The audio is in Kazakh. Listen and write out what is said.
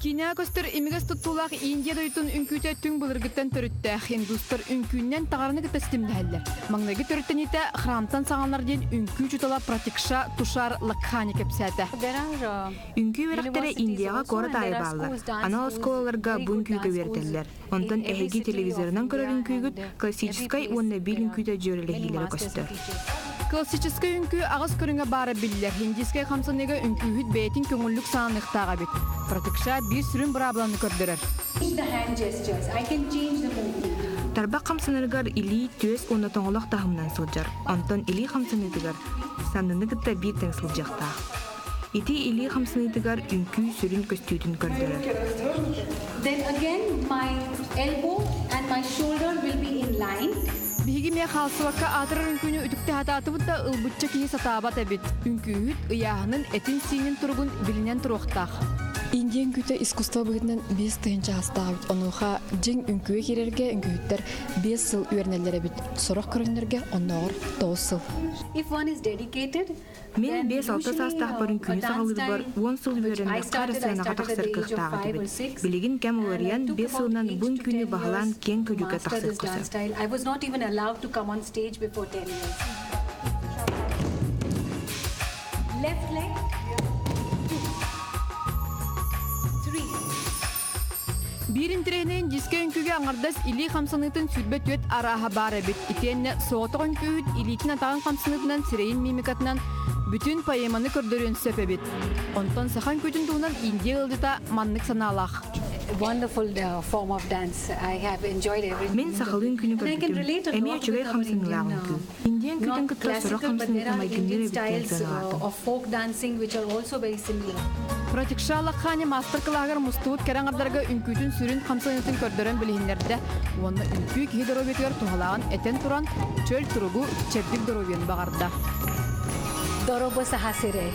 Киня көстөр имигес туттулақ Индия дойтун үңкүүтүн булыргыттан төрүттә. Хиндустар үңкүүннән тағарыны кытыстымдәлләр. Маңнагы төрүттен ите храмтан саңанлар ден үңкүү чутала практикша тушар лакхани кепсәтә. Үңкүү верәктәре Индияга кора тайбаллар. Ана осколаларга бу үңкүүгә берделләр. Онтан эһиги телевизордан көрөр үңкүүгүт классический уонна бил үңкүүтә жөрелегиләр көстөр. Классический үңкүү агыс көрүнгө бары биллер. Хиндийский хамсанега үңкүүт бетин көңүллүк саанлыктага бит. Практикша бир сүрүн проблеманы көрдүрөр. Тарбак хамсаныргар или төс оны тоңолок тахымнан сылжар. Онтон или хамсаныдыгар санныны гытта бир тең сылжакта. Ити или хамсаныдыгар үңкүү сүрүн көстүүтүн көрдүрөр. Then again my elbow and my shoulder will be in line. Бигиме халсывакка атырыр үңкүүнү үтүктө хатаатыбытта ылбытча кии сатаабат эбит. Үңкүүт ыяһынын этин синин тургун билинен туруктак. Индия үңкүүтө искусство быгытынан 5 тыйынча астаабыт. Онуха жиң үңкүүгө кирерге үңкүүттер 5 сыл үйренеллер эбит. Сорок көрүнөргө онноор 9 сыл. If one is dedicated, Мен 5-6 састах барын күнү сагалыбар 10 сыл үйренмес карасына катаксыр кыктагы дебит. Билигин кем оларыян 5 сылынан бун күнү багалан кен көдүгө таксыр кыса. I was not even allowed to come on stage before 10 years. Left leg. 2, 3. Бирин тренен диске үңкүүгө аңардас или хамсаныктын сүрбөт өт араха бар эбит. Итенне сооток үңкүүт илитин атаган хамсанытынан сирейин мимикатынан бүтүн поэманы көрдөрүн сөпөбит. Онтон сахан күтүн туунан Индия ылдыта маннык санаалах. Wonderful form of dance. I have enjoyed everything. Мен сахалын күнү көрдүм. Эми чөгөй хамсанылагын күн. Индиян күтүн кытта сорок хамсаныгын майгындыр styles of folk dancing which are also very similar. Практикша лакхани мастер-класстар мустуут кераңардарга үңкүүтүн сүрүн хамсанытын көрдөрөн билиһиндерде. Уонна үңкүү кидоробетер тухалаган этен туран чөл туругу чепдик доробен багарда. Dorobo sahasire.